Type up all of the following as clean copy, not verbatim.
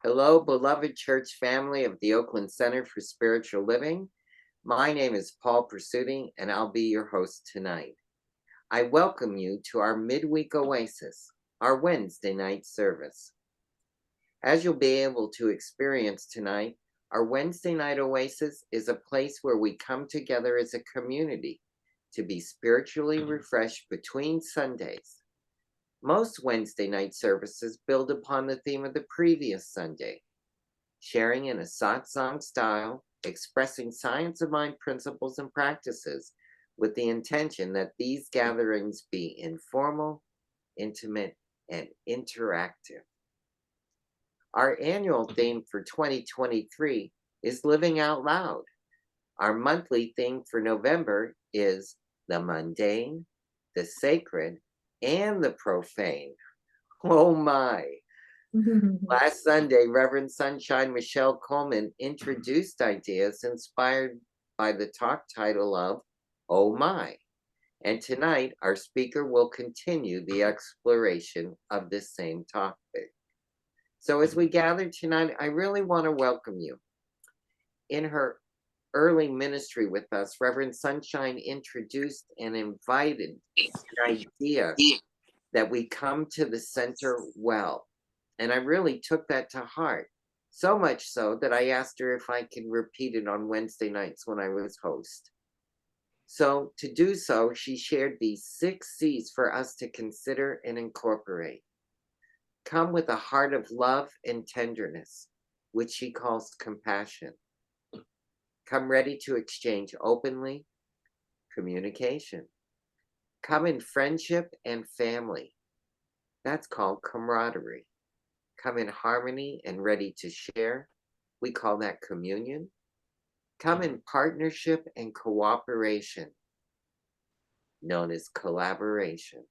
Hello, beloved church family of the Oakland Center for Spiritual Living. My name is Paul Pursuti, and I'll be your host tonight. I welcome you to our midweek oasis, our Wednesday night service. As you'll be able to experience tonight, our Wednesday night oasis is a place where we come together as a community to be spiritually refreshed between Sundays. Most Wednesday night services build upon the theme of the previous Sunday, sharing in a satsang style, expressing science of mind principles and practices with the intention that these gatherings be informal, intimate, and interactive. Our annual theme for 2023 is Living Out Loud. Our monthly theme for November is the mundane, the sacred, and the profane. Oh my. Last Sunday, Reverend Sunshine Michelle Coleman introduced ideas inspired by the talk title of Oh My. And tonight, our speaker will continue the exploration of this same topic. So as we gather tonight, I really want to welcome you. In her early ministry with us, Reverend Sunshine introduced and invited an idea that we come to the center well. And I really took that to heart, so much so that I asked her if I can repeat it on Wednesday nights when I was host. So to do so, she shared these 6 C's for us to consider and incorporate. Come with a heart of love and tenderness, which she calls compassion. Come ready to exchange openly, communication. Come in friendship and family. That's called camaraderie. Come in harmony and ready to share. We call that communion. Come in partnership and cooperation, known as collaboration.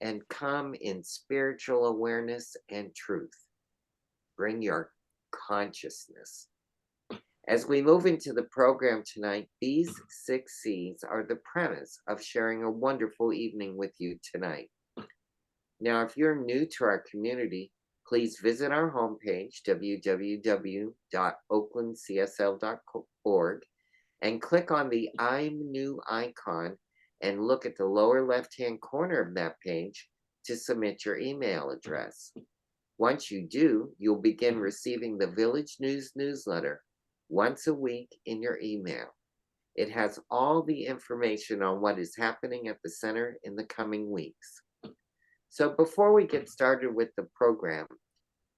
And come in spiritual awareness and truth. Bring your consciousness. As we move into the program tonight, these 6 C's are the premise of sharing a wonderful evening with you tonight. Now, if you're new to our community, please visit our homepage, www.oaklandcsl.org, and click on the I'm New icon and look at the lower left-hand corner of that page to submit your email address. Once you do, you'll begin receiving the Village News newsletter once a week in your email. It has all the information on what is happening at the center in the coming weeks. So before we get started with the program,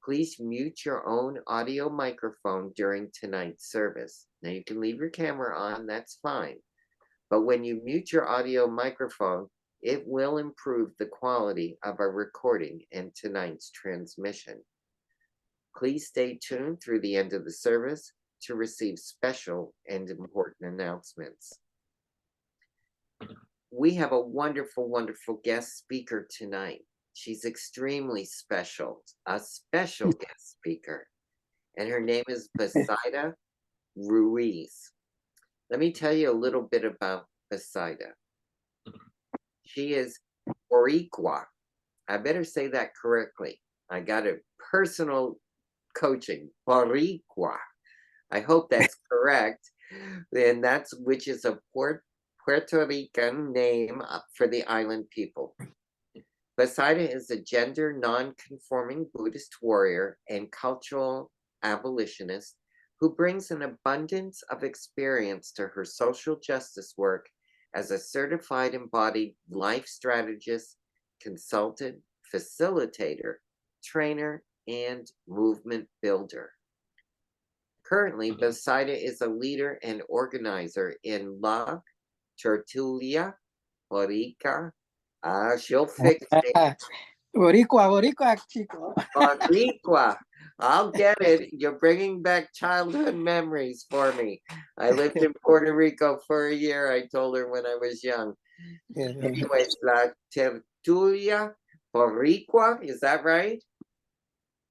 please mute your own audio microphone during tonight's service. Now you can leave your camera on, that's fine. But when you mute your audio microphone, it will improve the quality of our recording and tonight's transmission. Please stay tuned through the end of the service to receive special and important announcements. We have a wonderful, wonderful guest speaker tonight. She's extremely special, a special guest speaker. And her name is Bethsaida Ruiz. Let me tell you a little bit about Bethsaida. She is Boricua. I better say that correctly. I got a personal coaching, Boricua. I hope that's correct. And that's which is a Puerto Rican name for the island people. Bethsaida is a gender non-conforming Buddhist warrior and cultural abolitionist who brings an abundance of experience to her social justice work as a certified embodied life strategist, consultant, facilitator, trainer, and movement builder. Currently, Bethsaida is a leader and organizer in La Tertulia Boricua. She'll fix it. Boricua, chico. Boricua. I'll get it. You're bringing back childhood memories for me. I lived in Puerto Rico for a year, I told her when I was young. Anyways, La Tertulia Boricua, is that right?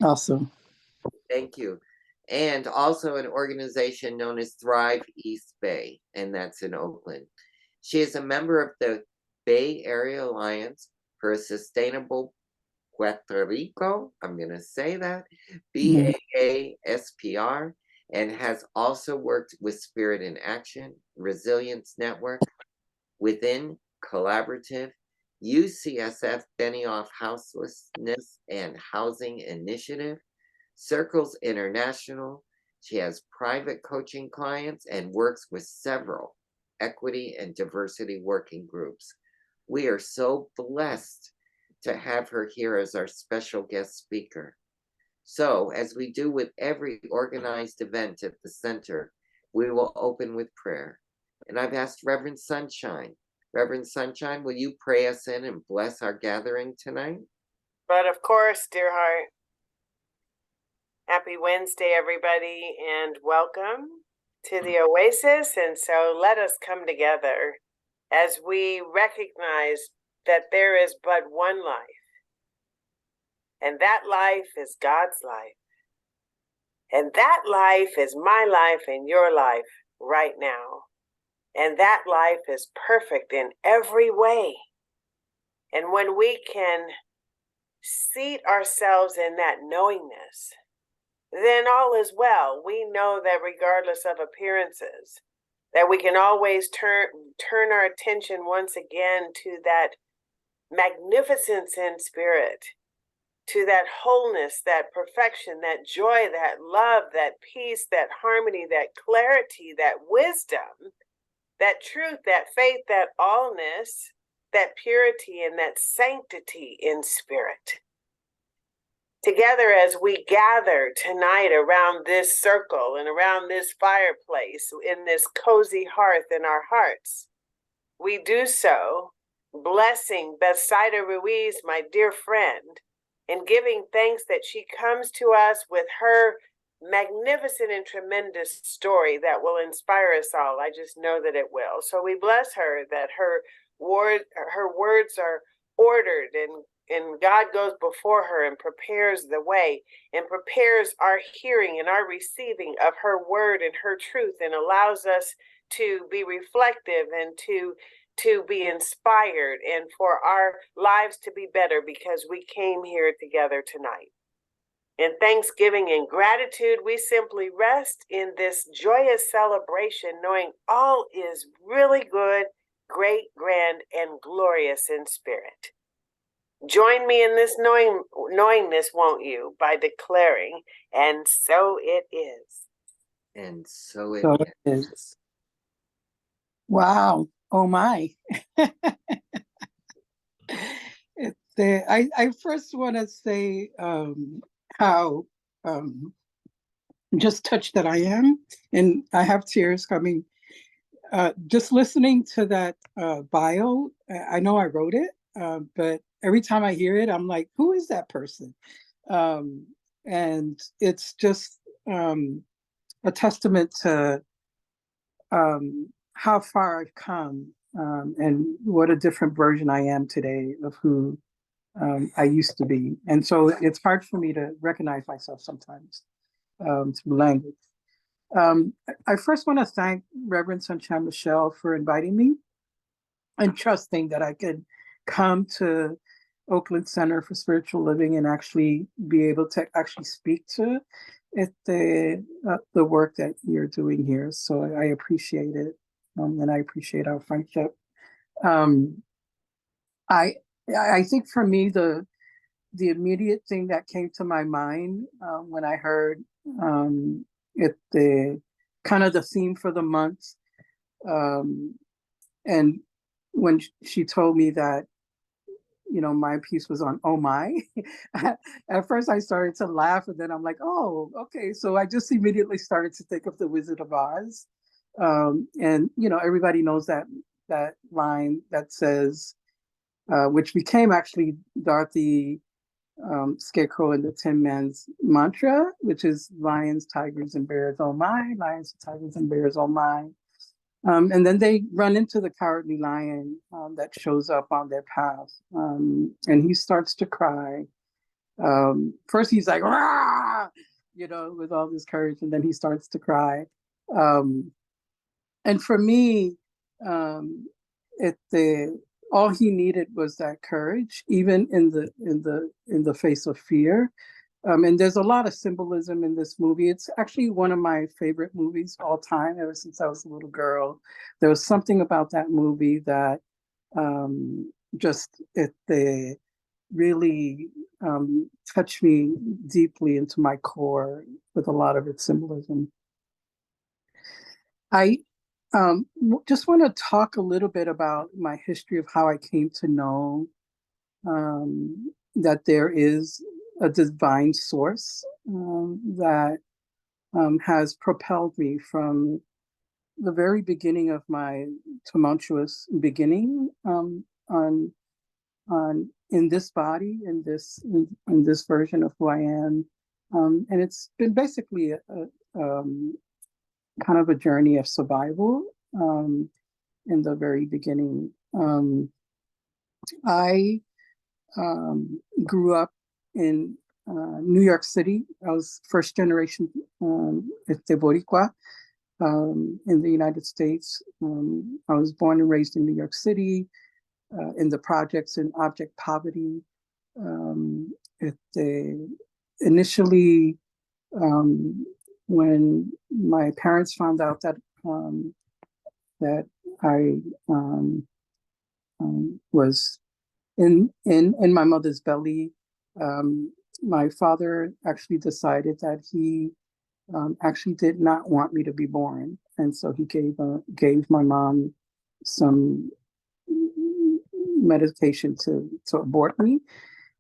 Awesome. Thank you. And also an organization known as Thrive East Bay, and that's in Oakland. She is a member of the Bay Area Alliance for a Sustainable Puerto Rico. I'm going to say that, Mhm. BAASPR, and has also worked with Spirit in Action, Resilience Network, Within, Collaborative, UCSF Benioff Houselessness and Housing Initiative, Circles International. She has private coaching clients and works with several equity and diversity working groups. We are so blessed to have her here as our special guest speaker. So, as we do with every organized event at the center, we will open with prayer. And I've asked Reverend Sunshine. Reverend Sunshine, will you pray us in and bless our gathering tonight? But of course, dear heart, happy Wednesday, everybody, and welcome to the Oasis. And so let us come together as we recognize that there is but one life, and that life is God's life. And that life is my life and your life right now. And that life is perfect in every way. And when we can seat ourselves in that knowingness, then all is well. We know that regardless of appearances, that we can always turn our attention once again to that magnificence in spirit, to that wholeness, that perfection, that joy, that love, that peace, that harmony, that clarity, that wisdom, that truth, that faith, that allness, that purity, and that sanctity in spirit. Together as we gather tonight around this circle and around this fireplace, in this cozy hearth in our hearts, we do so blessing Bethsaida Ruiz, my dear friend, and giving thanks that she comes to us with her magnificent and tremendous story that will inspire us all. I just know that it will. So we bless her that her words are ordered, and God goes before her and prepares the way and prepares our hearing and our receiving of her word and her truth, and allows us to be reflective and to be inspired and for our lives to be better because we came here together tonight. In thanksgiving and gratitude, we simply rest in this joyous celebration, knowing all is really good, great, grand, and glorious in spirit. Join me in this knowing this, won't you, by declaring, and so it is. And so it So it is. Wow. Oh my. I first want to say how just touched that I am, and I have tears coming. Just listening to that bio, I know I wrote it, but every time I hear it, I'm like, who is that person? And it's just a testament to how far I've come, and what a different version I am today of who I used to be. And so it's hard for me to recognize myself sometimes through language. I first want to thank Reverend Sunshine Michelle for inviting me and trusting that I could come to Oakland Center for Spiritual Living and actually be able to actually speak to it, the work that you're doing here. So I appreciate it, and I appreciate our friendship. I think for me the immediate thing that came to my mind when I heard the kind of the theme for the month, and when she told me that, my piece was on oh my, at first I started to laugh, and then I'm like, oh, okay. So I just immediately started to think of the Wizard of Oz, and everybody knows that line that says, which became actually Dorothy Scarecrow and the Tin Man's mantra, which is lions, tigers, and bears, oh my, lions, tigers, and bears, oh my. And then they run into the cowardly lion that shows up on their path, and he starts to cry. First he's like, rah! With all this courage, and then he starts to cry. And for me, all he needed was that courage, even in the face of fear. And there's a lot of symbolism in this movie. It's actually one of my favorite movies all time, ever since I was a little girl. There was something about that movie that just they really touched me deeply into my core with a lot of its symbolism. I just want to talk a little bit about my history of how I came to know that there is a divine source that has propelled me from the very beginning of my tumultuous beginning on in this body, in this version of who I am, and it's been basically kind of a journey of survival in the very beginning. I grew up in New York City. I was first generation Boricua in the United States. I was born and raised in New York City, in the projects in object poverty. Initially, when my parents found out that that I was in my mother's belly, my father actually decided that he actually did not want me to be born, and so he gave my mom some medication to abort me,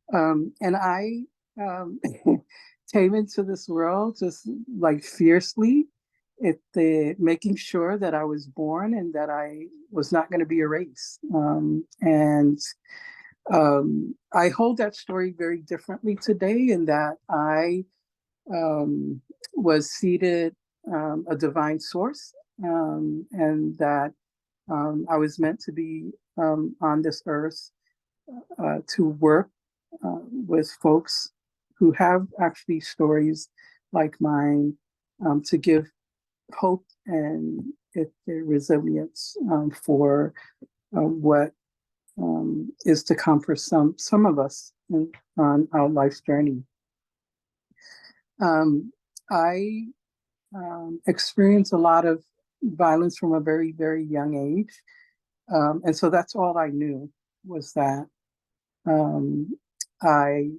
and I came into this world just like fiercely, making sure that I was born and that I was not going to be erased. And I hold that story very differently today, in that I was seated a divine source, and that I was meant to be on this earth to work with folks who have actually stories like mine, to give hope and resilience for what is to come for some of us on our life's journey. I experienced a lot of violence from a very, very young age. And so that's all I knew, was that I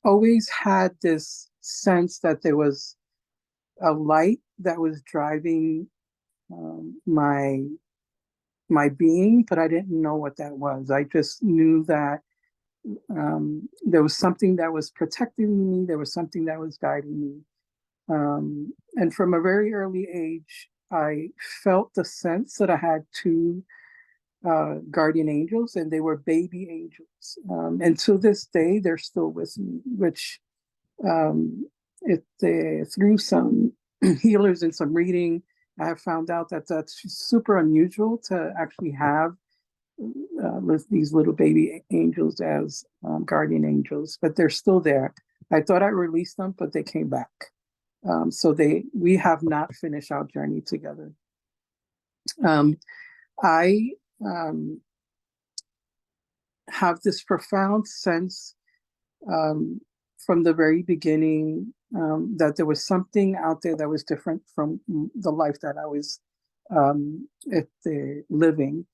always had this sense that there was a light that was driving my being, but I didn't know what that was. I just knew that there was something that was protecting me. There was something that was guiding me. And from a very early age, I felt the sense that I had two guardian angels, and they were baby angels. And to this day, they're still with me, which through some healers and some reading, I have found out that that's super unusual to actually have these little baby angels as guardian angels, but they're still there. I thought I released them, but they came back. So we have not finished our journey together. I have this profound sense from the very beginning that there was something out there that was different from the life that I was living.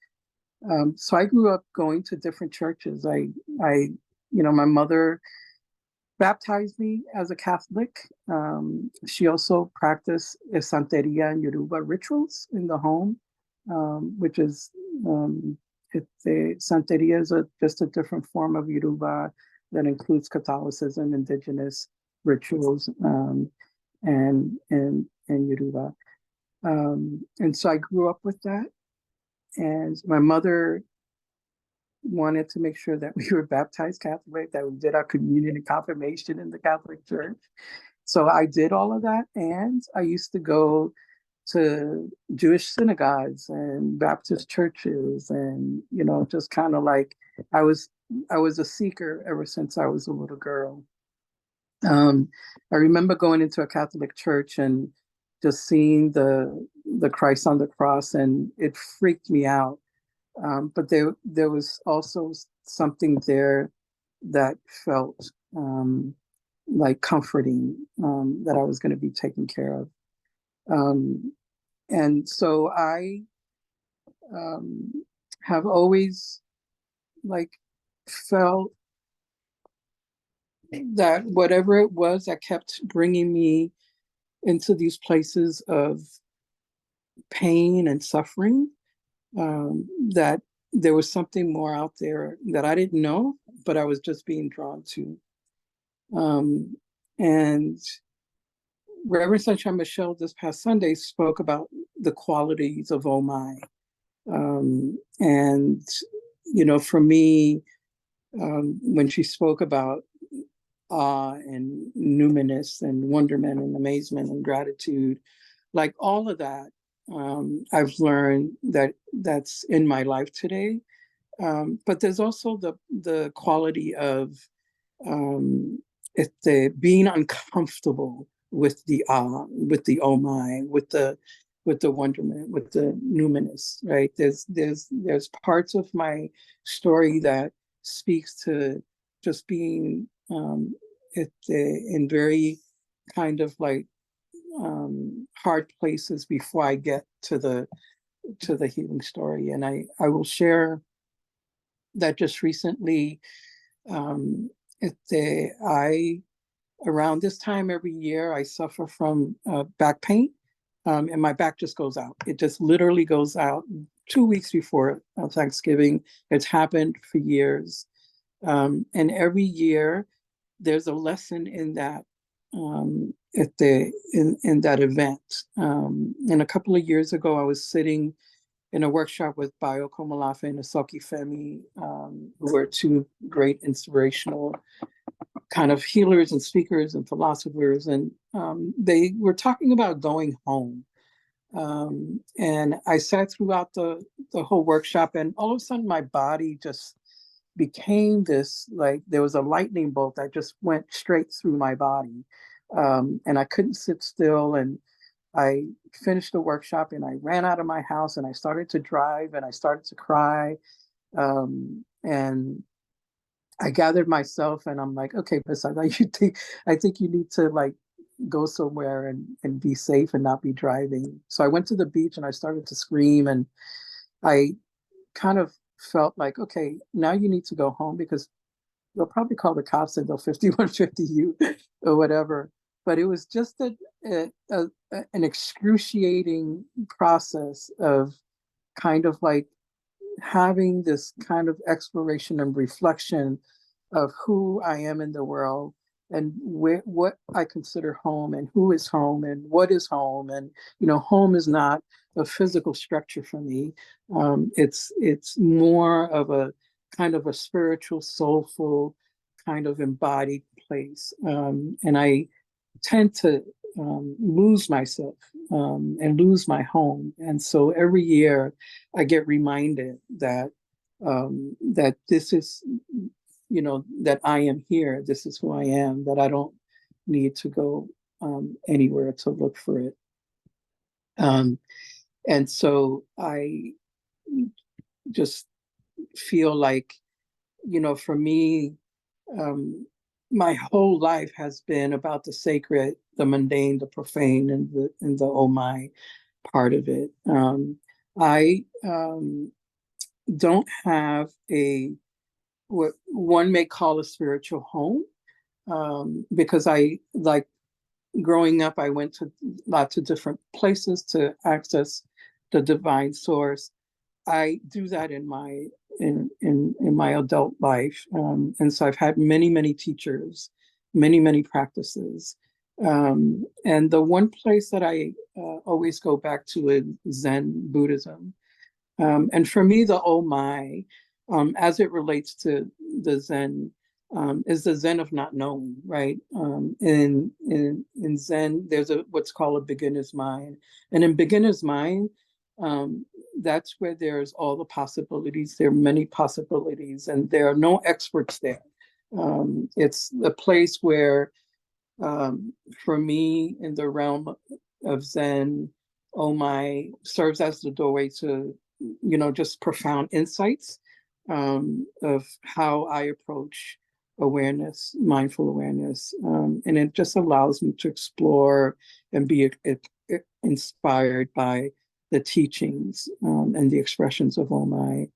So I grew up going to different churches. My mother baptized me as a Catholic. She also practiced Santeria and Yoruba rituals in the home, which is Santeria is just a different form of Yoruba that includes Catholicism, indigenous rituals, and Yoruba. And so I grew up with that. And my mother wanted to make sure that we were baptized Catholic, that we did our communion and confirmation in the Catholic Church. So I did all of that. And I used to go to Jewish synagogues and Baptist churches, and, just kind of like I was a seeker ever since I was a little girl. I remember going into a Catholic church and just seeing the Christ on the cross, and it freaked me out. But there was also something there that felt like comforting, that I was going to be taken care of. And so I have always like felt that whatever it was that kept bringing me into these places of pain and suffering, that there was something more out there that I didn't know, but I was just being drawn to. And Reverend Sunshine Michelle this past Sunday spoke about the qualities of oh my. And, for me, when she spoke about awe and numinous and wonderment and amazement and gratitude, like all of that, I've learned that that's in my life today. But there's also the quality of the being uncomfortable with the awe, with the oh my, with the wonderment, with the numinous, right? There's parts of my story that speaks to just being in very kind of like hard places before I get to the healing story. And I will share that just recently, around this time every year, I suffer from back pain, and my back just goes out. It just literally goes out 2 weeks before Thanksgiving. It's happened for years. And every year there's a lesson in that, in that event. And a couple of years ago, I was sitting in a workshop with Bayo Komolafe and Asoki Femi, who were two great inspirational kind of healers and speakers and philosophers. And they were talking about going home. And I sat throughout the whole workshop, and all of a sudden my body just became this, like there was a lightning bolt that just went straight through my body. And I couldn't sit still. And I finished the workshop and I ran out of my house and I started to drive and I started to cry. And I gathered myself and I'm like, okay, Bethsaida, I think you need to like go somewhere and be safe and not be driving. So I went to the beach and I started to scream, and I kind of felt like, okay, now you need to go home because they'll probably call the cops and they'll 5150 you or whatever. But it was just an excruciating process of kind of like having this kind of exploration and reflection of who I am in the world and what I consider home and who is home and what is home. And, home is not a physical structure for me. It's more of a kind of a spiritual, soulful, kind of embodied place. And I tend to lose myself and lose my home. And so every year I get reminded that that this is, that I am here. This is who I am, that I don't need to go anywhere to look for it. And so I just feel like, for me, my whole life has been about the sacred, the mundane, the profane, and the oh my part of it. I don't have what one may call a spiritual home, because I, like, growing up, I went to lots of different places to access the divine source. I do that in my adult life, and so I've had many teachers, many practices, and the one place that I always go back to is Zen Buddhism, and for me, the oh my, as it relates to the Zen, is the Zen of not knowing, right? In Zen, there's what's called a beginner's mind, and in beginner's mind, that's where there's all the possibilities. There are many possibilities, and there are no experts there. It's a place where, for me, in the realm of Zen, oh my serves as the doorway to just profound insights of how I approach awareness, mindful awareness. And it just allows me to explore and be inspired by the teachings and the expressions of Omai.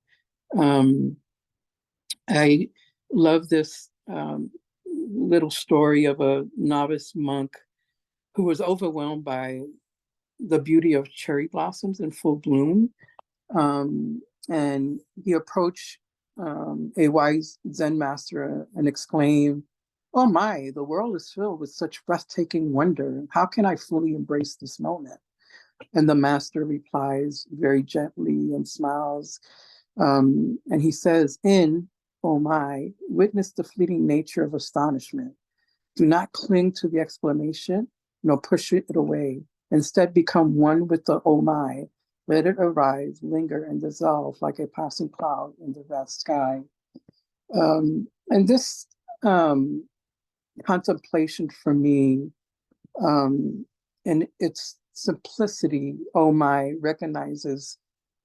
I love this little story of a novice monk who was overwhelmed by the beauty of cherry blossoms in full bloom. And he approached a wise Zen master and exclaimed, "Oh my, the world is filled with such breathtaking wonder. How can I fully embrace this moment?" And the master replies very gently and smiles. And he says, "Oh my, witness the fleeting nature of astonishment. Do not cling to the explanation, nor push it away. Instead, become one with the oh my. Let it arise, linger, and dissolve like a passing cloud in the vast sky." And this contemplation for me, in its simplicity, oh my, recognizes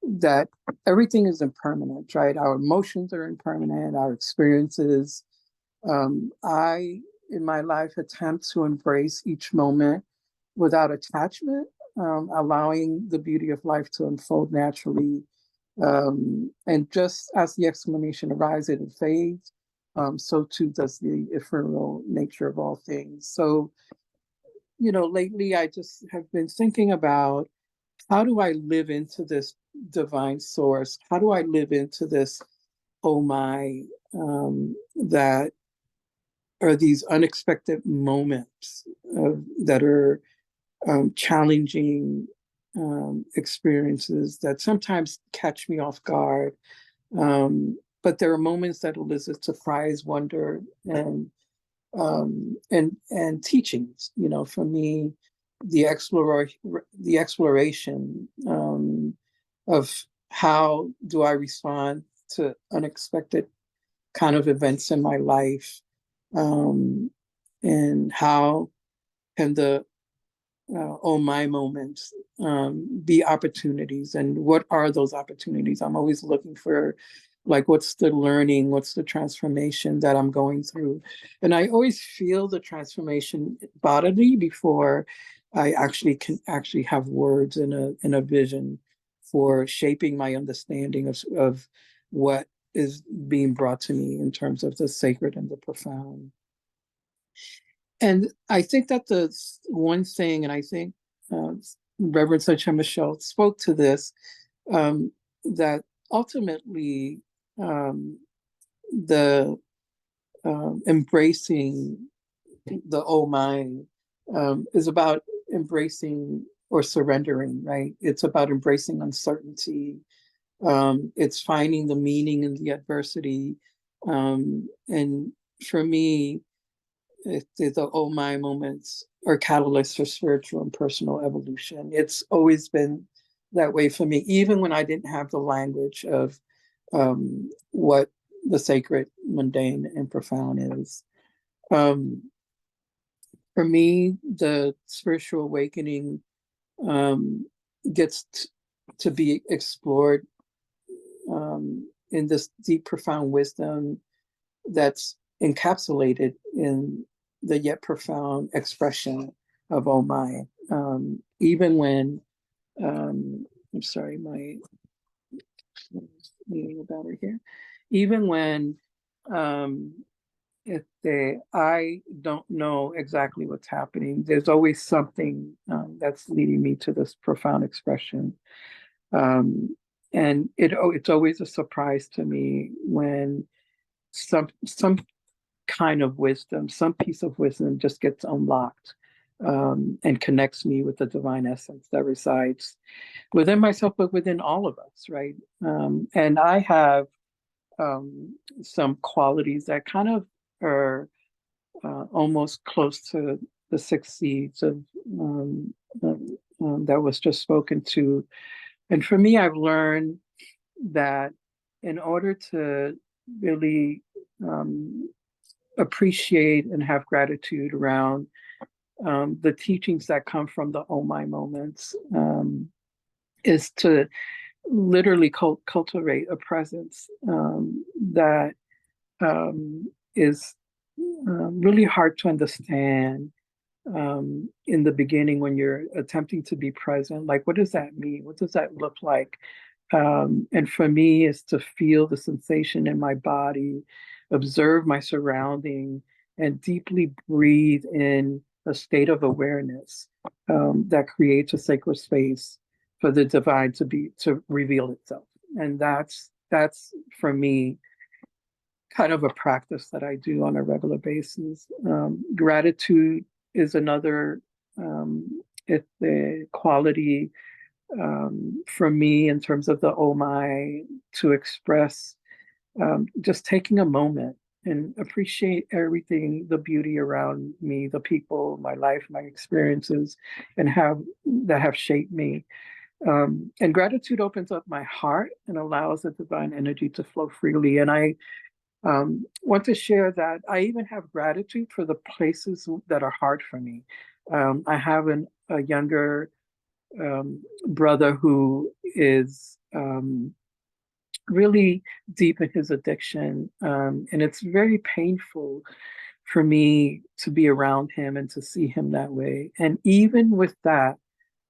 that everything is impermanent, right? Our emotions are impermanent, our experiences. I, in my life, attempt to embrace each moment without attachment, allowing the beauty of life to unfold naturally. And just as the explanation arises and fades, so too does the ephemeral nature of all things. So, lately I just have been thinking about, how do I live into this divine source? How do I live into this oh my, that are these unexpected moments that are challenging experiences that sometimes catch me off guard. But there are moments that elicit surprise, wonder, and teachings. For me, the exploration of how do I respond to unexpected kind of events in my life, and how can the oh my moments be opportunities, and what are those opportunities? I'm always looking for, like, what's the learning, what's the transformation that I'm going through. And I always feel the transformation bodily before I can have words in a vision for shaping my understanding of what is being brought to me in terms of the sacred and the profound. And I think that the one thing, and I think Reverend Sunshine Michelle spoke to this, that ultimately the embracing the oh my is about embracing or surrendering, right? It's about embracing uncertainty. It's finding the meaning in the adversity. And for me, the oh my moments are catalysts for spiritual and personal evolution. It's always been that way for me, even when I didn't have the language of what the sacred, mundane, and profound is. For me, the spiritual awakening gets to be explored in this deep, profound wisdom that's encapsulated in the yet profound expression of oh my. Even when, I'm sorry, my needing a battery here. Even when I don't know exactly what's happening, there's always something that's leading me to this profound expression. And it's always a surprise to me when some kind of wisdom, some piece of wisdom just gets unlocked and connects me with the divine essence that resides within myself, but within all of us, right? And I have some qualities that kind of are almost close to the 6 seeds of that was just spoken to. And for me, I've learned that in order to really appreciate and have gratitude around the teachings that come from the oh my moments, is to literally cultivate a presence that is really hard to understand in the beginning when you're attempting to be present. Like, what does that mean? What does that look like? And for me, is to feel the sensation in my body, observe my surrounding, and deeply breathe in a state of awareness that creates a sacred space for the divine to reveal itself. And that's for me kind of a practice that I do on a regular basis. Gratitude is another it's the quality for me in terms of the oh my, to express just taking a moment and appreciate everything, the beauty around me, the people, my life, my experiences, and how that have shaped me. And gratitude opens up my heart and allows the divine energy to flow freely. And I want to share that I even have gratitude for the places that are hard for me. I have a younger brother who is really deep in his addiction. And it's very painful for me to be around him and to see him that way. And even with that,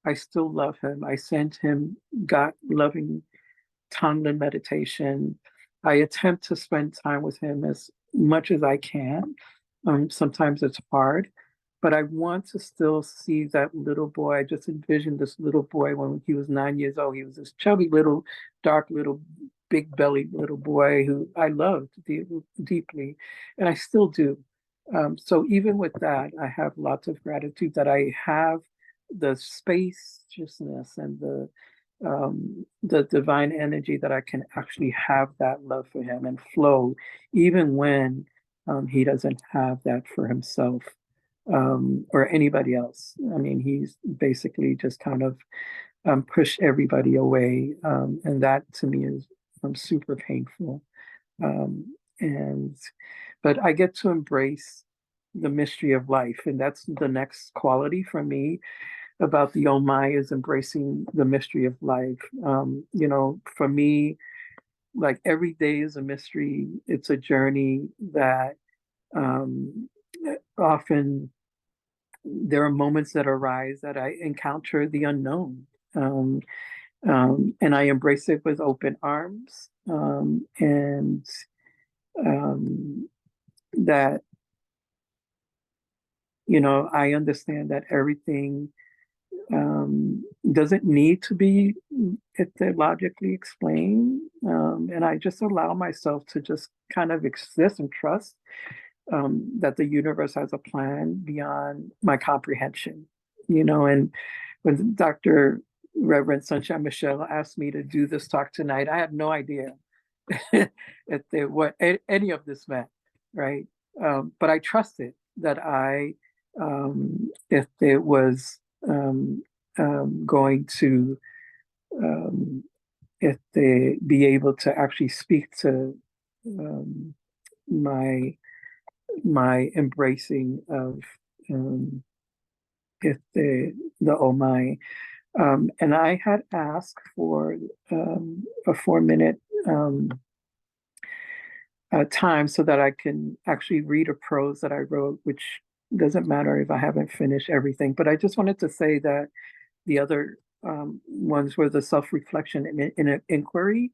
I still love him. I send him God loving Tonglen meditation. I attempt to spend time with him as much as I can. Sometimes it's hard, but I want to still see that little boy. I just envisioned this little boy when he was 9 years old. He was this chubby little, dark little, big bellied little boy who I loved deeply, and I still do. So even with that, I have lots of gratitude that I have the spaciousness and the divine energy that I can actually have that love for him and flow, even when he doesn't have that for himself or anybody else. I mean, he's basically just kind of pushed everybody away, and that to me is super painful. And but I get to embrace the mystery of life, and that's the next quality for me about the Oh My, is embracing the mystery of life. For me, like every day is a mystery. It's a journey that um, often there are moments that arise that I encounter the unknown. And I embrace it with open arms. And that, I understand that everything doesn't need to be logically explained. And I just allow myself to just kind of exist and trust that the universe has a plan beyond my comprehension. And when Dr. Reverend Sunshine Michelle asked me to do this talk tonight, I had no idea what any of this meant, right? But I trusted that if it was going to if they be able to actually speak to my embracing of if the oh my. And I had asked for a 4-minute time so that I can actually read a prose that I wrote, which doesn't matter if I haven't finished everything. But I just wanted to say that the other ones were the self-reflection and inquiry,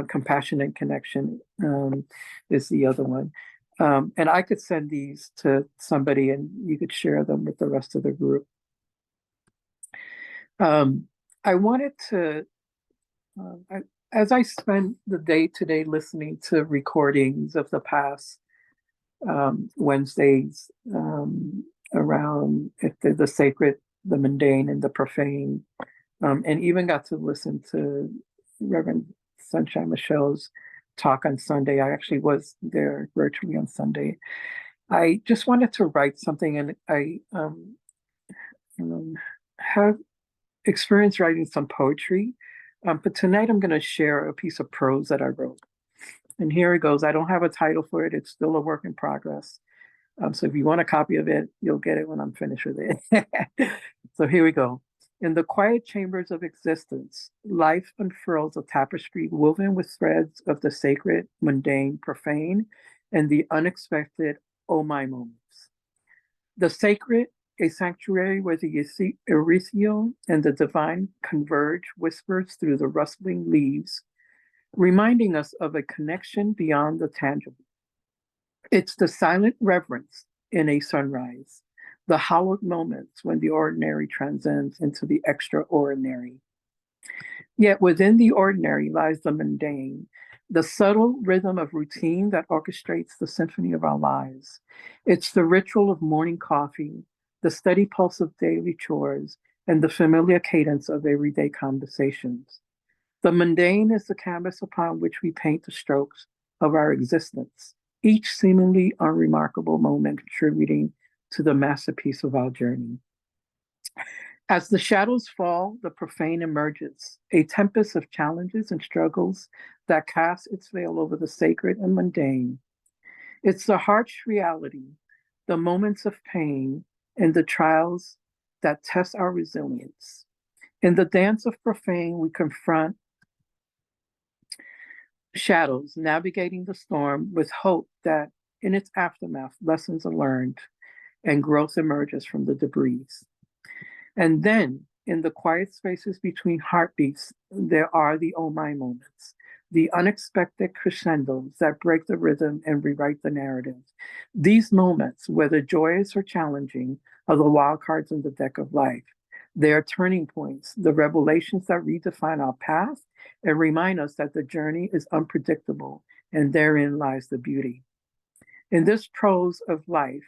compassion and connection is the other one. And I could send these to somebody and you could share them with the rest of the group. I wanted to, as I spent the day today listening to recordings of the past Wednesdays around the sacred, the mundane, and the profane, and even got to listen to Reverend Sunshine Michelle's talk on Sunday. I actually was there virtually on Sunday. I just wanted to write something, and I have experienced writing some poetry, but tonight I'm going to share a piece of prose that I wrote. And here it goes. I don't have a title for it. It's still a work in progress. So if you want a copy of it, you'll get it when I'm finished with it. So here we go. In the quiet chambers of existence, life unfurls a tapestry woven with threads of the sacred, mundane, profane, and the unexpected oh my moments. The sacred, a sanctuary where the ethereal and the divine converge, whispers through the rustling leaves, reminding us of a connection beyond the tangible. It's the silent reverence in a sunrise, the hallowed moments when the ordinary transcends into the extraordinary. Yet within the ordinary lies the mundane, the subtle rhythm of routine that orchestrates the symphony of our lives. It's the ritual of morning coffee, the steady pulse of daily chores, and the familiar cadence of everyday conversations. The mundane is the canvas upon which we paint the strokes of our existence, each seemingly unremarkable moment contributing to the masterpiece of our journey. As the shadows fall, the profane emerges, a tempest of challenges and struggles that casts its veil over the sacred and mundane. It's the harsh reality, the moments of pain, and the trials that test our resilience. In the dance of profane, we confront shadows, navigating the storm with hope that in its aftermath, lessons are learned and growth emerges from the debris. And then, in the quiet spaces between heartbeats, there are the oh my moments, the unexpected crescendos that break the rhythm and rewrite the narrative. These moments, whether joyous or challenging, are the wild cards in the deck of life. They are turning points, the revelations that redefine our path and remind us that the journey is unpredictable, and therein lies the beauty. In this prose of life,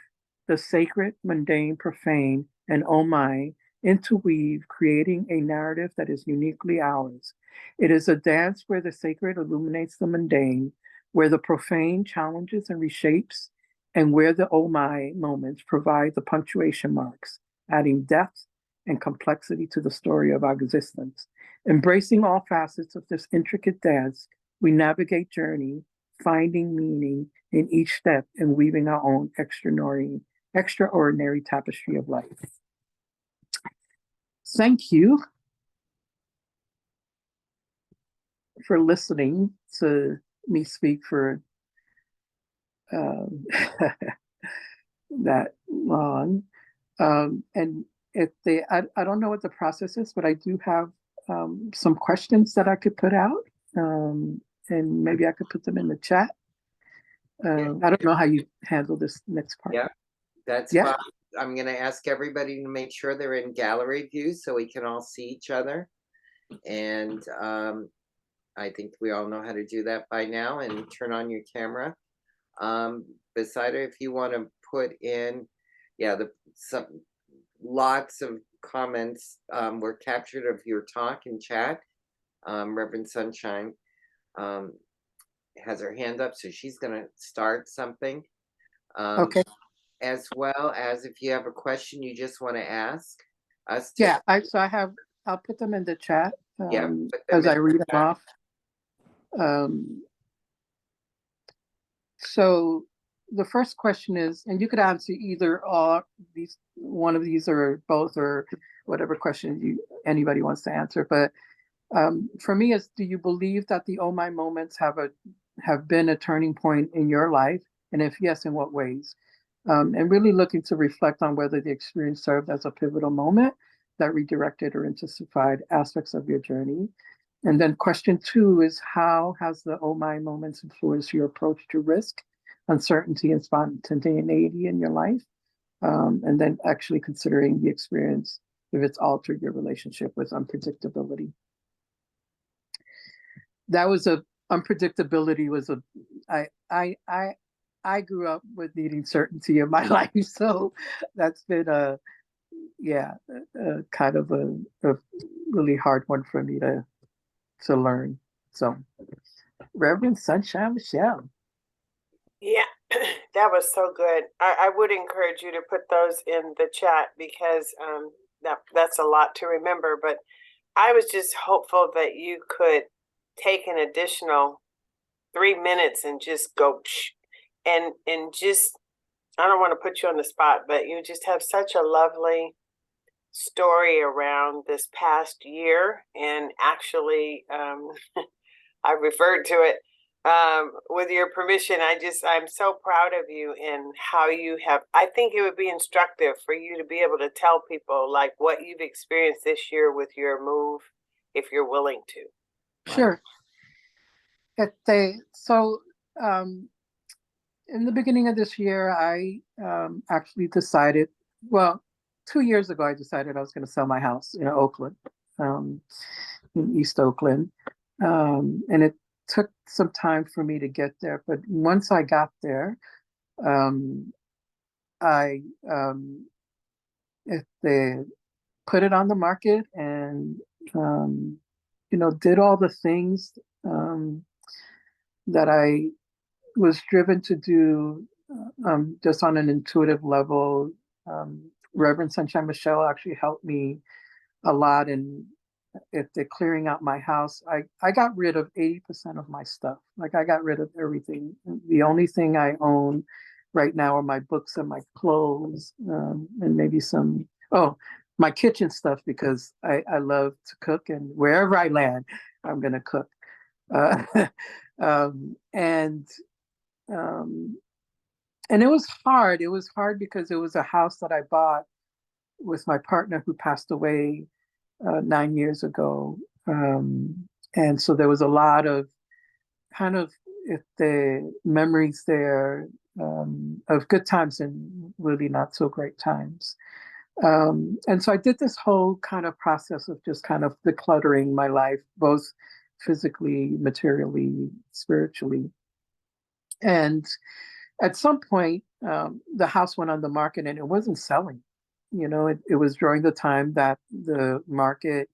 the sacred, mundane, profane, and oh my interweave, creating a narrative that is uniquely ours. It is a dance where the sacred illuminates the mundane, where the profane challenges and reshapes, and where the oh my moments provide the punctuation marks, adding depth and complexity to the story of our existence. Embracing all facets of this intricate dance, we navigate journey, finding meaning in each step and weaving our own extraordinary tapestry of life. Thank you for listening to me speak for that long. And if I don't know what the process is, but I do have some questions that I could put out, and maybe I could put them in the chat. I don't know how you handle this next part. Yeah, that's fine. I'm going to ask everybody to make sure they're in gallery view so we can all see each other. And I think we all know how to do that by now, and turn on your camera. Bethsaida, if you want to put in, lots of comments were captured of your talk in chat. Reverend Sunshine has her hand up, so she's going to start something. Okay. As well as if you have a question you just want to ask us. I'll put them in the chat as I read them off. So the first question is, and you could answer either one of these or both, or whatever question anybody wants to answer. But for me, is, do you believe that the oh my moments have been a turning point in your life? And if yes, in what ways? And really looking to reflect on whether the experience served as a pivotal moment that redirected or intensified aspects of your journey. And then question 2 is, how has the oh my moments influenced your approach to risk, uncertainty, and spontaneity in your life? And then actually considering the experience, if it's altered your relationship with unpredictability. Unpredictability was I grew up with needing certainty in my life, so that's been kind of a really hard one for me to learn. So, Reverend Sunshine Michelle. Yeah, that was so good. I would encourage you to put those in the chat because that's a lot to remember. But I was just hopeful that you could take an additional 3 minutes and just go and just, I don't want to put you on the spot, but you just have such a lovely story around this past year, and actually, I referred to it. With your permission, I'm so proud of you and how you have. I think it would be instructive for you to be able to tell people like what you've experienced this year with your move, if you're willing to. Sure. So in the beginning of this year, I actually decided, well, 2 years ago, I decided I was going to sell my house in Oakland, um, in East Oakland. And it took some time for me to get there. But once I got there, I they put it on the market and, did all the things that I was driven to do just on an intuitive level. Reverend Sunshine Michelle actually helped me a lot in the clearing out my house. I got rid of 80% of my stuff. Like I got rid of everything. The only thing I own right now are my books and my clothes, and maybe my kitchen stuff, because I love to cook, and wherever I land, I'm gonna cook. Uh, and it was hard. It was hard because it was a house that I bought with my partner who passed away 9 years ago. And so there was a lot of kind of the memories there, of good times and really not so great times. And so I did this whole kind of process of just kind of decluttering my life, both physically, materially, spiritually. And at some point, the house went on the market and it wasn't selling. It was during the time that the market,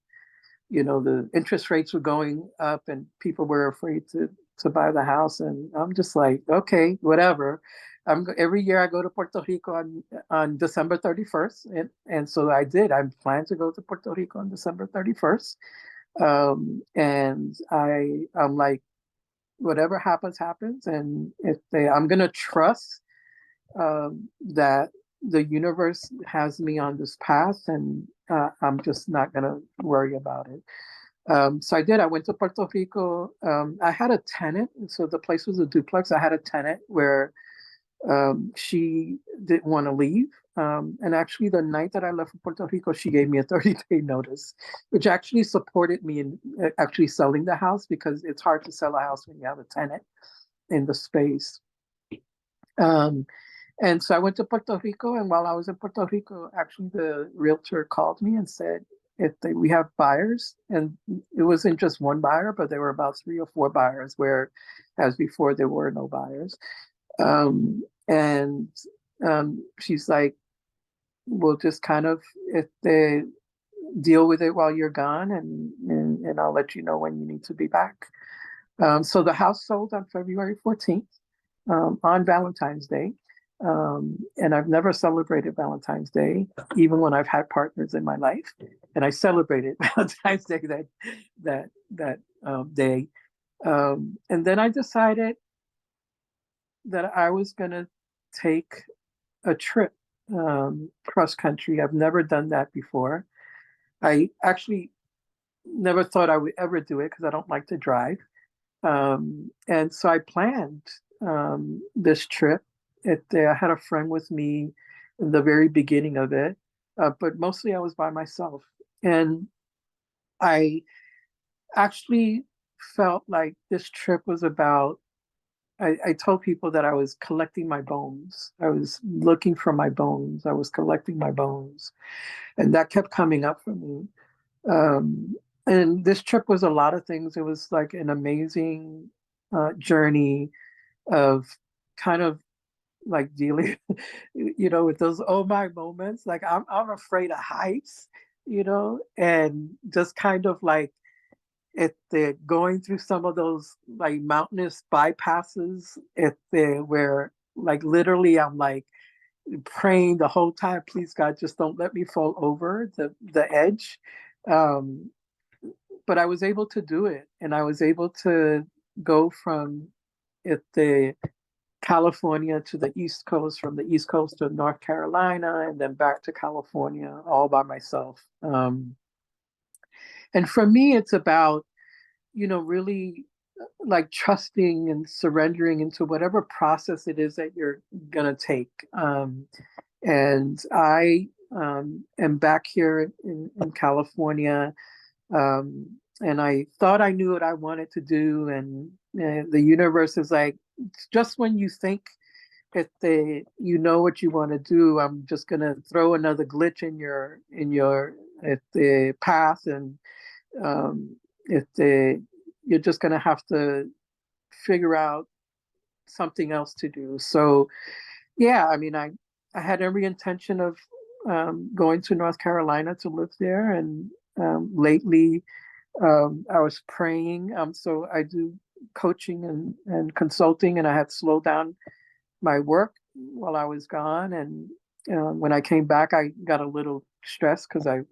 the interest rates were going up and people were afraid to buy the house. And I'm just like, okay, whatever. Every year I go to Puerto Rico on December 31st. And so I did. I planned to go to Puerto Rico on December 31st. And I'm like, whatever happens, happens. And I'm going to trust that the universe has me on this path, and I'm just not going to worry about it. So I did. I went to Puerto Rico. I had a tenant. So the place was a duplex. I had a tenant where she didn't want to leave. And actually, the night that I left for Puerto Rico, she gave me a 30-day notice, which actually supported me in actually selling the house, because it's hard to sell a house when you have a tenant in the space. And so I went to Puerto Rico, and while I was in Puerto Rico, actually the realtor called me and said, we have buyers, and it wasn't just one buyer, but there were about 3 or 4 buyers, where as before there were no buyers. And she's like, we'll just kind of deal with it while you're gone, and I'll let you know when you need to be back. So the house sold on February 14th, on Valentine's Day. And I've never celebrated Valentine's Day, even when I've had partners in my life. And I celebrated Valentine's Day that day. And then I decided that I was going to take a trip cross country. I've never done that before. I actually never thought I would ever do it because I don't like to drive. And so I planned this trip. I had a friend with me in the very beginning of it, but mostly I was by myself. And I actually felt like this trip was about, I told people that I was collecting my bones. I was looking for my bones. I was collecting my bones. And that kept coming up for me. And this trip was a lot of things. It was like an amazing journey of kind of like dealing, with those oh my moments. Like I'm afraid of heights, and just kind of like going through some of those like mountainous bypasses where like literally I'm like praying the whole time, please God, just don't let me fall over the edge. But I was able to do it, and I was able to go from the California to the East Coast, from the East Coast to North Carolina, and then back to California all by myself. And for me, it's about, really like trusting and surrendering into whatever process it is that you're going to take. And I am back here in California. And I thought I knew what I wanted to do. And the universe is like, just when you think that you know what you want to do, I'm just going to throw another glitch in your at the path. And you're just going to have to figure out something else to do. So, yeah, I mean, I had every intention of going to North Carolina to live there. And lately, I was praying. So I do coaching and consulting, and I had to slow down my work while I was gone. And when I came back, I got a little stressed because I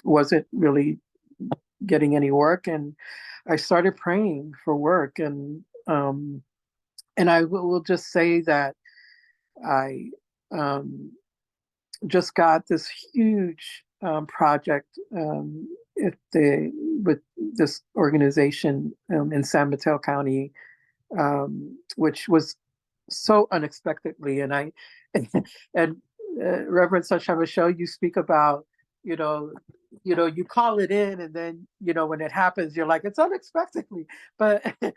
wasn't really getting any work, and I started praying for work. And I will just say that I just got this huge project with this organization in San Mateo County, which was so unexpectedly. And and Reverend Sunshine Show, you speak about, you call it in, and then, when it happens, you're like, it's unexpectedly, but, but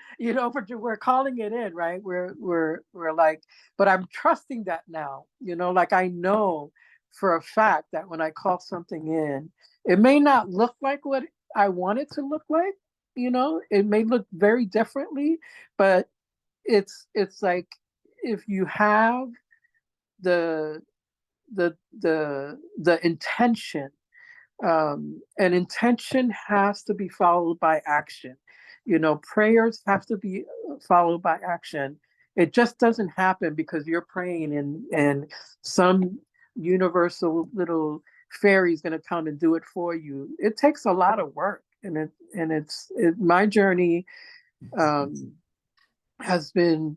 we're calling it in, right? We're like, but I'm trusting that now, like I know for a fact that when I call something in, it may not look like what I want it to look like, it may look very differently, but it's like, if you have the intention, and intention has to be followed by action. Prayers have to be followed by action. It just doesn't happen because you're praying and some universal little fairy is going to come and do it for you. It takes a lot of work, and my journey has been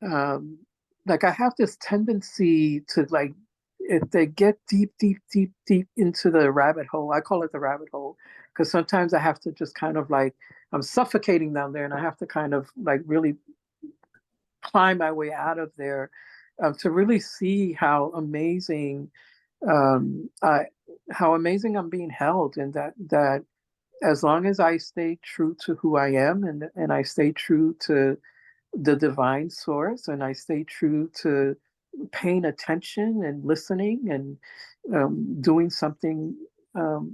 like, I have this tendency to, like, if they get deep into the rabbit hole, I call it the rabbit hole, because sometimes I have to just kind of like, I'm suffocating down there, and I have to kind of like really climb my way out of there, to really see how amazing I'm being held, and that as long as I stay true to who I am, and I stay true to the divine source, and I stay true to paying attention and listening, and doing something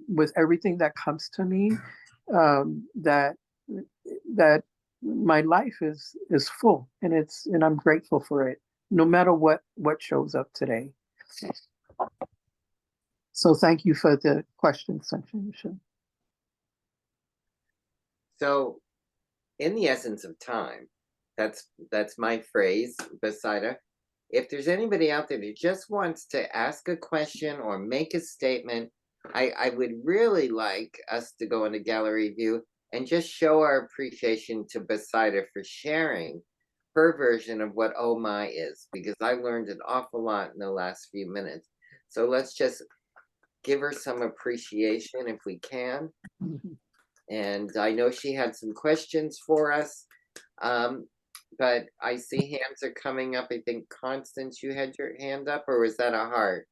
with everything that comes to me, that my life is full, and I'm grateful for it, no matter what shows up today. So thank you for the question, Sunshine. So, in the essence of time, that's my phrase, Bethsaida. If there's anybody out there that just wants to ask a question or make a statement, I would really like us to go into gallery view and just show our appreciation to Bethsaida for sharing her version of what oh my is, because I learned an awful lot in the last few minutes. So let's just give her some appreciation if we can. And I know she had some questions for us, but I see hands are coming up. I think, Constance, you had your hand up, or was that a heart?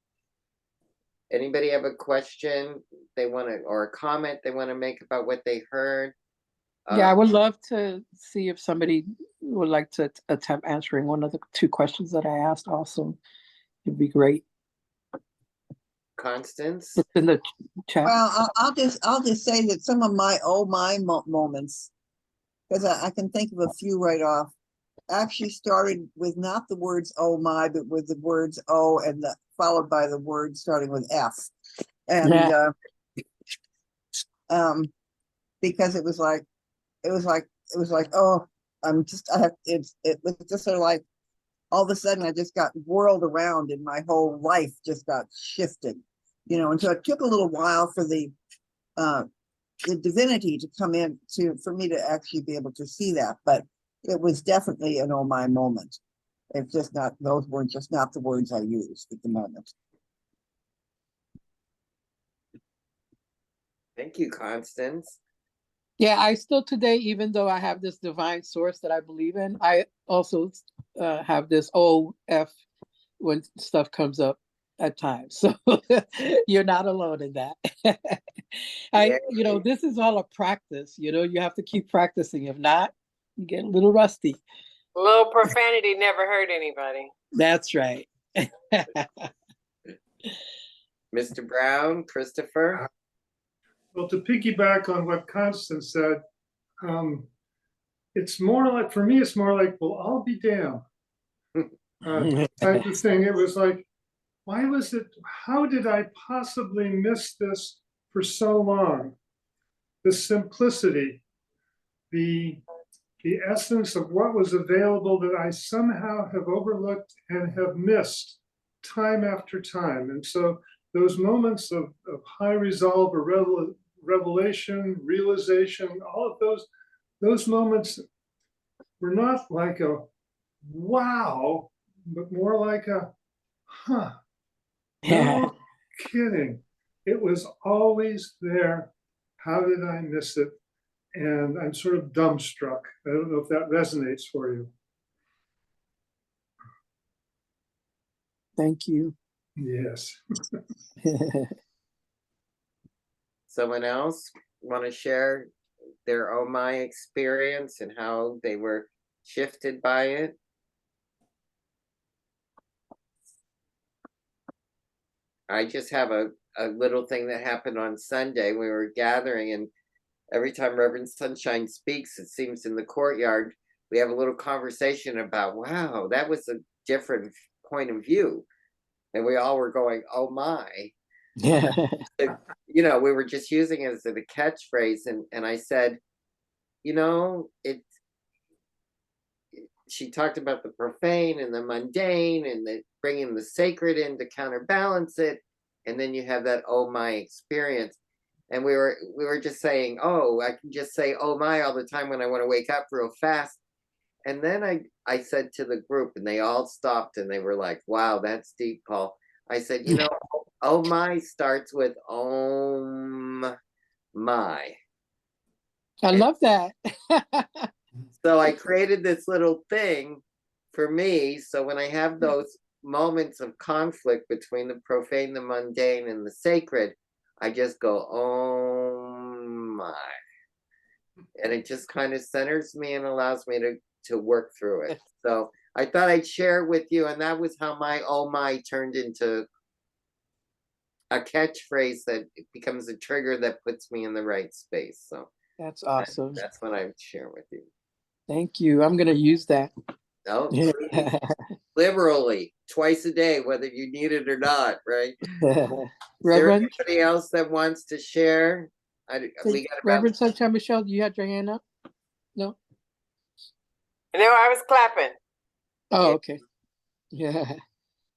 Anybody have a question they want to, or a comment they want to make about what they heard? Yeah, I would love to see if somebody would like to attempt answering one of the two questions that I asked also. It'd be great. Constance? It's in the chat. Well, I'll just say that some of my oh my moments, because I can think of a few right off, actually started with not the words oh my, but with the words oh, and followed by the word starting with F. And because it was like oh, it was just sort of like, all of a sudden I just got whirled around, and my whole life just got shifted, and so it took a little while for the divinity to come in for me to actually be able to see that. But it was definitely an oh my moment. It's just not, those were just not the words I used at the moment. Thank you, Constance. Yeah, I still today, even though I have this divine source that I believe in, I also have this OF when stuff comes up at times. So you're not alone in that. Yeah. This is all a practice. You have to keep practicing. If not, you get a little rusty. A little profanity never hurt anybody. That's right. Mr. Brown, Christopher. Well, to piggyback on what Constance said, it's more like, for me, it's more like, well, I'll be damned. Type of thing. It was like, why was it, how did I possibly miss this for so long? The simplicity, the essence of what was available that I somehow have overlooked and have missed time after time. And so those moments of high resolve or revelation, realization, all of those moments were not like a wow, but more like a huh. No kidding. It was always there. How did I miss it? And I'm sort of dumbstruck. I don't know if that resonates for you. Thank you. Yes. Someone else want to share their oh my experience and how they were shifted by it? I just have a little thing that happened on Sunday. We were gathering, and every time Reverend Sunshine speaks, it seems in the courtyard, we have a little conversation about, wow, that was a different point of view. And we all were going, oh my. Yeah. We were just using it as a catchphrase. And I said, she talked about the profane and the mundane and bringing the sacred in to counterbalance it. And then you have that oh my experience. And we were just saying, oh, I can just say oh my all the time when I want to wake up real fast. And then I said to the group, and they all stopped and they were like, wow, that's deep, Paul. I said, oh my starts with om my. I love that. So I created this little thing for me. So when I have those moments of conflict between the profane, the mundane, and the sacred, I just go, oh my. And it just kind of centers me and allows me to work through it. So I thought I'd share it with you. And that was how my oh my turned into a catchphrase that becomes a trigger that puts me in the right space. So that's awesome. That's what I would share with you. Thank you. I'm going to use that. Oh, liberally, twice a day, whether you need it or not, right? Reverend, is there anybody else that wants to share? We got Reverend Sunshine Michelle, you had your hand up? No? No, I was clapping. Oh, okay. Yeah.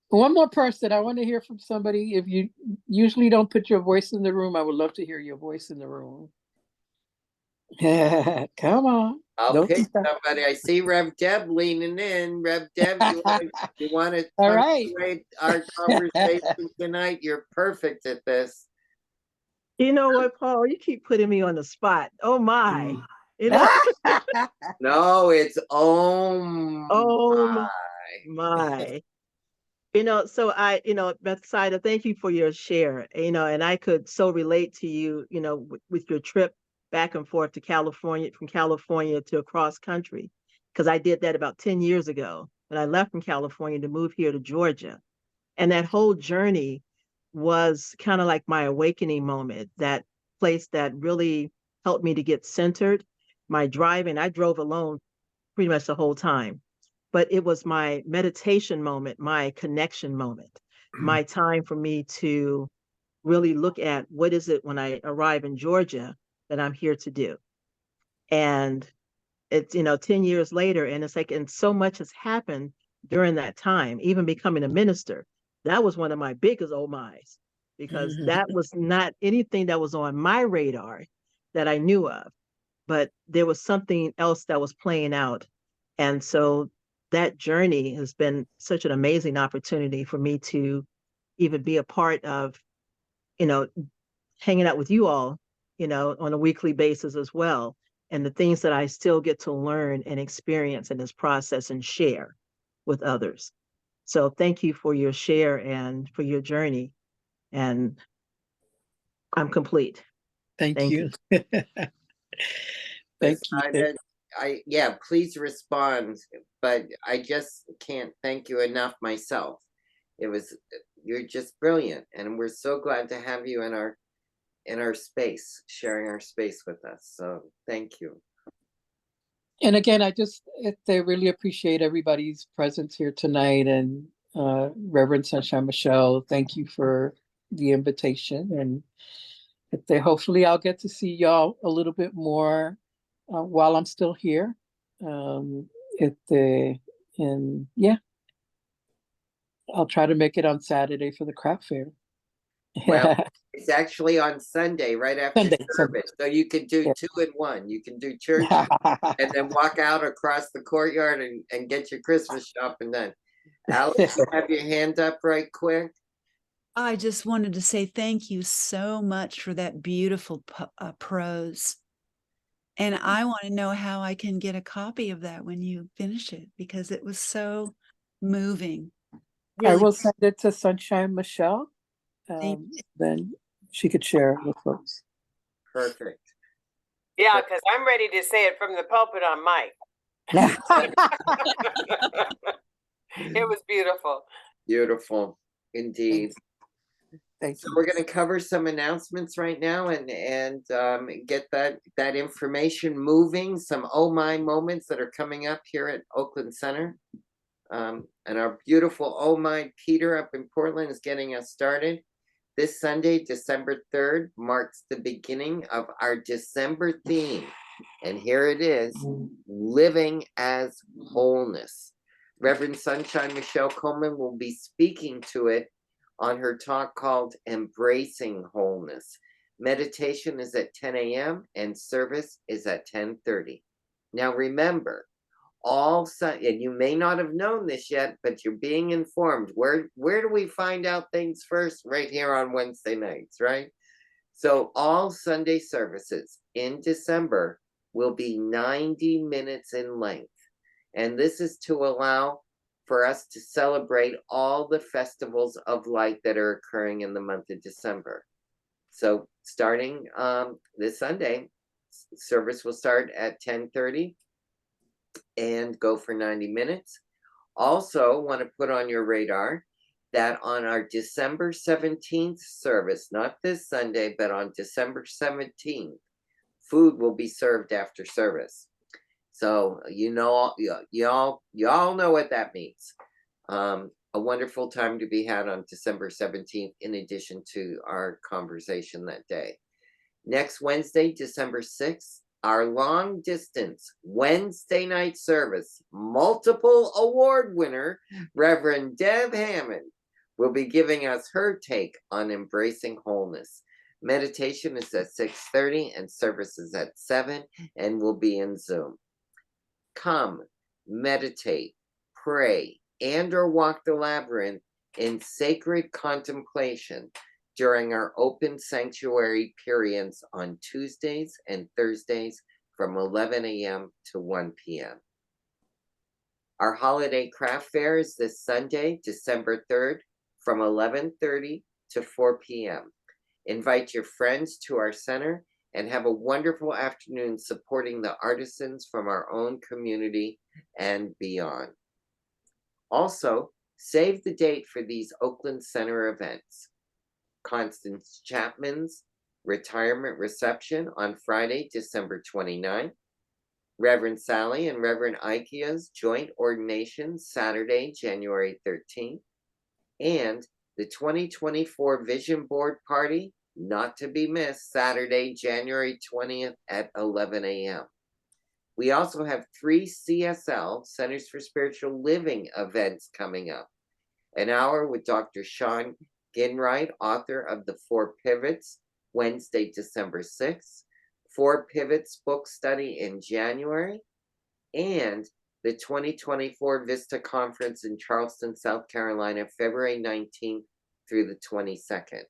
One more person. I want to hear from somebody. If you usually don't put your voice in the room, I would love to hear your voice in the room. Come on. I'll pick somebody. I see Rev Deb leaning in. Rev Deb, you want to all right. Our conversation tonight? You're perfect at this. You know what, Paul? You keep putting me on the spot. Oh my. No, it's oh my. So Bethsaida, thank you for your share. And I could so relate to you, with your trip back and forth to California, from California to across country, because I did that about 10 years ago. But I left from California to move here to Georgia. And that whole journey was kind of like my awakening moment, that place that really helped me to get centered. My driving, I drove alone pretty much the whole time, but it was my meditation moment, my connection moment, my time for me to really look at what is it when I arrive in Georgia that I'm here to do. And it's, 10 years later, and it's like, and so much has happened during that time, even becoming a minister. That was one of my biggest oh my's, because that was not anything that was on my radar that I knew of, but there was something else that was playing out And so that journey has been such an amazing opportunity for me to even be a part of, you know, hanging out with you all, on a weekly basis as well. And the things that I still get to learn and experience in this process and share with others. So thank you for your share and for your journey. And I'm complete. Thank Thank you. Thank you. Yeah, please respond, but I just can't thank you enough myself. You're just brilliant, and we're so glad to have you in our space, sharing our space with us. So thank you. And again, they really appreciate everybody's presence here tonight. And Reverend Sunshine Michelle, thank you for the invitation. And hopefully I'll get to see y'all a little bit more while I'm still here. And yeah, I'll try to make it on Saturday for the craft fair. Well, it's actually on Sunday, right after Sunday. service. So you can do 2 in 1. You can do church and then walk out across the courtyard and get your Christmas shopping done. Alex, you have your hand up right quick. I just wanted to say thank you so much for that beautiful prose. And I want to know how I can get a copy of that when you finish it, because it was so moving. I Really, will send it to Sunshine Michelle. Then she could share it with folks. Perfect. Yeah, because I'm ready to say it from the pulpit on mic. It was beautiful. Beautiful, indeed. Thank So you. we're going to cover some announcements right now and get that information moving. Some oh my moments that are coming up here at Oakland Center. And our beautiful oh my Peter up in Portland is getting us started. This Sunday, December 3rd, marks the beginning of our December theme. And here it is, Living as Wholeness. Reverend Sunshine Michelle Coleman will be speaking to it on her talk called Embracing Wholeness. Meditation is at 10 a.m. and service is at 10:30. Now remember, and you may not have known this yet, but you're being informed. Where do we find out things first? Right here on Wednesday nights, right? So all Sunday services in December will be 90 minutes in length. And this is to allow for us to celebrate all the festivals of light that are occurring in the month of December. So starting this Sunday, service will start at 10:30 and go for 90 minutes. Also want to put on your radar that on our December 17th service, not this Sunday, but on December 17th, food will be served after service. So y'all know what that means. A wonderful time to be had on December 17th, in addition to our conversation that day. Next Wednesday, December 6th, our long distance Wednesday night service, multiple award winner, Reverend Deb Hammond, will be giving us her take on embracing wholeness. Meditation is at 6:30 and service is at 7 and will be in Zoom. Come, meditate, pray, and or walk the labyrinth in sacred contemplation during our open sanctuary periods on Tuesdays and Thursdays from 11 a.m. to 1 p.m. Our holiday craft fair is this Sunday, December 3rd, from 11:30 to 4 p.m. Invite your friends to our center and have a wonderful afternoon supporting the artisans from our own community and beyond. Also, save the date for these Oakland Center events. Constance Chapman's retirement reception on Friday, December 29th. Reverend Sally and Reverend Ikea's joint ordination Saturday, January 13th. And the 2024 Vision Board Party, not to be missed, Saturday, January 20th at 11 a.m. We also have 3 CSL, Centers for Spiritual Living events coming up. An hour with Dr. Sean Ginwright, author of The 4 Pivots, Wednesday, December 6th. 4 Pivots book study in January. And the 2024 Vista Conference in Charleston, South Carolina, February 19th through the 22nd.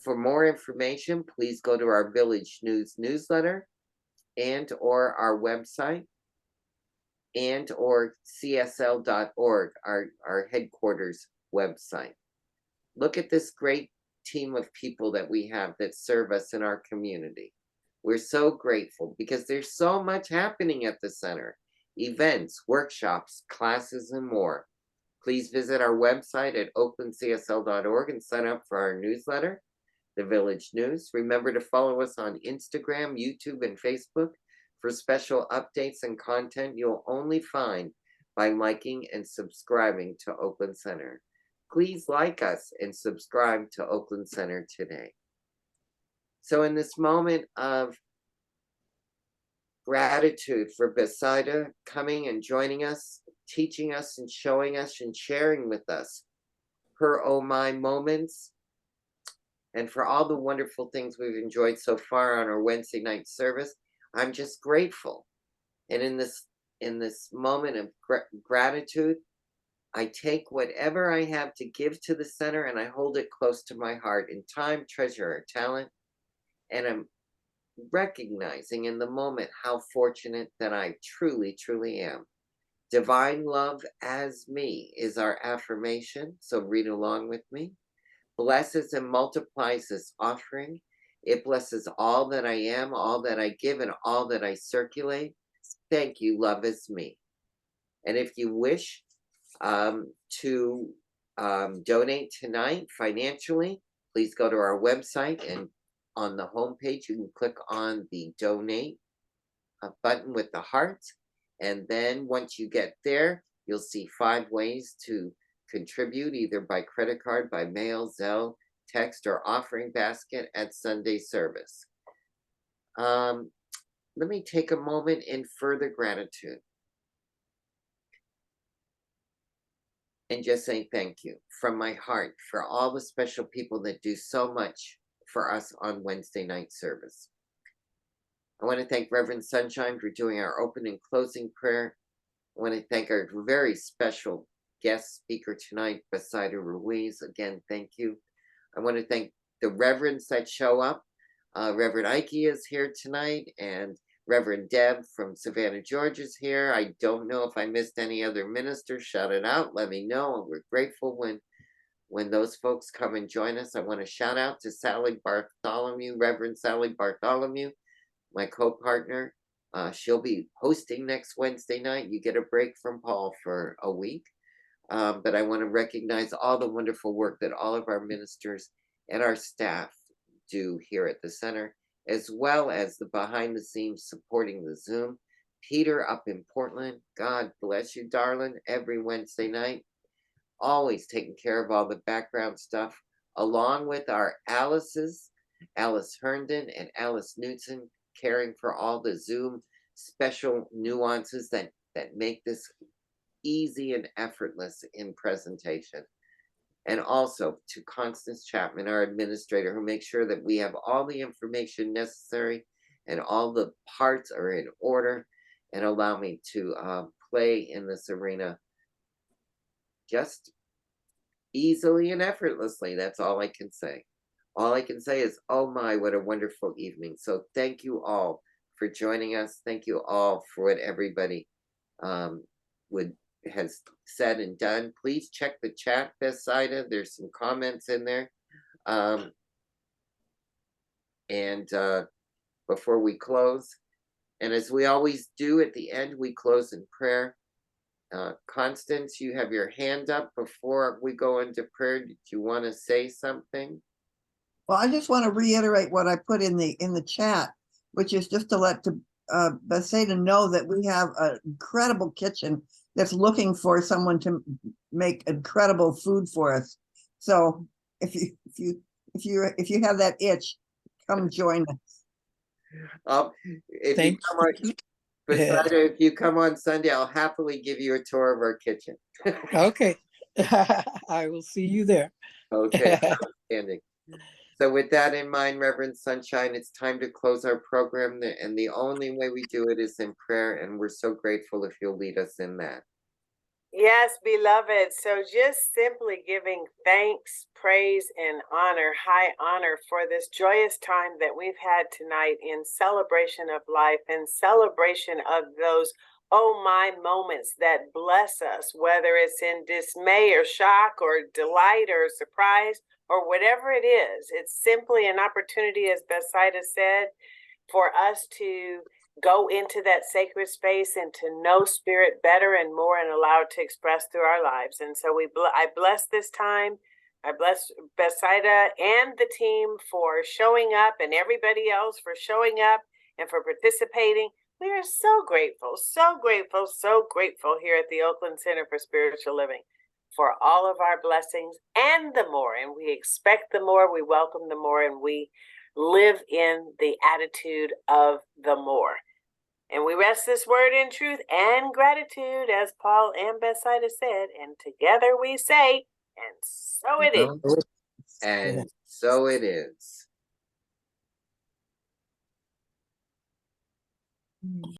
For more information, please go to our Village News newsletter and or our website and or csl.org, our headquarters website. Look at this great team of people that we have that serve us in our community. We're so grateful because there's so much happening at the center. Events, workshops, classes, and more. Please visit our website at oaklandcsl.org and sign up for our newsletter, The Village News. Remember to follow us on Instagram, YouTube, and Facebook for special updates and content you'll only find by liking and subscribing to Oakland Center. Please like us and subscribe to Oakland Center today. So in this moment of gratitude for Bethsaida coming and joining us, teaching us and showing us and sharing with us her oh my moments, and for all the wonderful things we've enjoyed so far on our Wednesday night service, I'm just grateful. And in this moment of gratitude, I take whatever I have to give to the center and I hold it close to my heart in time, treasure, or talent. And I'm recognizing in the moment how fortunate that I truly, truly am. Divine love as me is our affirmation. So read along with me. Blesses and multiplies this offering. It blesses all that I am, all that I give, and all that I circulate. Thank you, love is me. And if you wish to donate tonight financially, please go to our website, and on the homepage you can click on the donate button with the heart, and then once you get there, you'll see 5 ways to contribute, either by credit card, by mail, Zelle, text, or offering basket at Sunday service. Let me take a moment in further gratitude and just say thank you from my heart for all the special people that do so much for us on Wednesday night service. I want to thank Reverend Sunshine for doing our opening and closing prayer. I want to thank our very special guest speaker tonight, Bethsaida Ruiz. Again, thank you. I want to thank the reverends that show up. Reverend Ike is here tonight, and Reverend Deb from Savannah, Georgia is here. I don't know if I missed any other ministers. Shout it out. Let me know. We're grateful when those folks come and join us. I want to shout out to Sally Bartholomew, Reverend Sally Bartholomew, my co-partner. She'll be hosting next Wednesday night. You get a break from Paul for a week. But I want to recognize all the wonderful work that all of our ministers and our staff do here at the center, as well as the behind the scenes supporting the Zoom. Peter up in Portland, God bless you, darling, every Wednesday night, always taking care of all the background stuff, along with our Alice's, Alice Herndon and Alice Newton, caring for all the Zoom special nuances that make this easy and effortless in presentation. And also to Constance Chapman, our administrator, who makes sure that we have all the information necessary and all the parts are in order, and allow me to play in this arena just easily and effortlessly. That's all I can say. All I can say is, oh my, what a wonderful evening. So thank you all for joining us. Thank you all for what everybody has said and done. Please check the chat, Bethsaida. There's some comments in there. Before we close, and as we always do at the end, we close in prayer. Constance, you have your hand up before we go into prayer. Did you want to say something? Well, I just want to reiterate what I put in the chat, which is just to let Bethsaida know that we have an incredible kitchen that's looking for someone to make incredible food for us. So if you have that itch, come join us. Bethsaida, if you come on Sunday, I'll happily give you a tour of our kitchen. Okay. I will see you there. Okay, outstanding. So with that in mind, Reverend Sunshine, it's time to close our program. And the only way we do it is in prayer. And we're so grateful if you'll lead us in that. Yes, beloved. So just simply giving thanks, praise, and honor, high honor for this joyous time that we've had tonight in celebration of life and celebration of those oh my moments that bless us, whether it's in dismay or shock or delight or surprise or whatever it is. It's simply an opportunity, as Bethsaida said, for us to go into that sacred space and to know Spirit better and more and allow it to express through our lives. And so I bless this time. I bless Bethsaida and the team for showing up and everybody else for showing up and for participating. We are so grateful, so grateful, so grateful here at the Oakland Center for Spiritual Living for all of our blessings and the more. And we expect the more, we welcome the more, and we live in the attitude of the more. And we rest this word in truth and gratitude, as Paul and Bethsaida said, and together we say, and so it is. And so it is.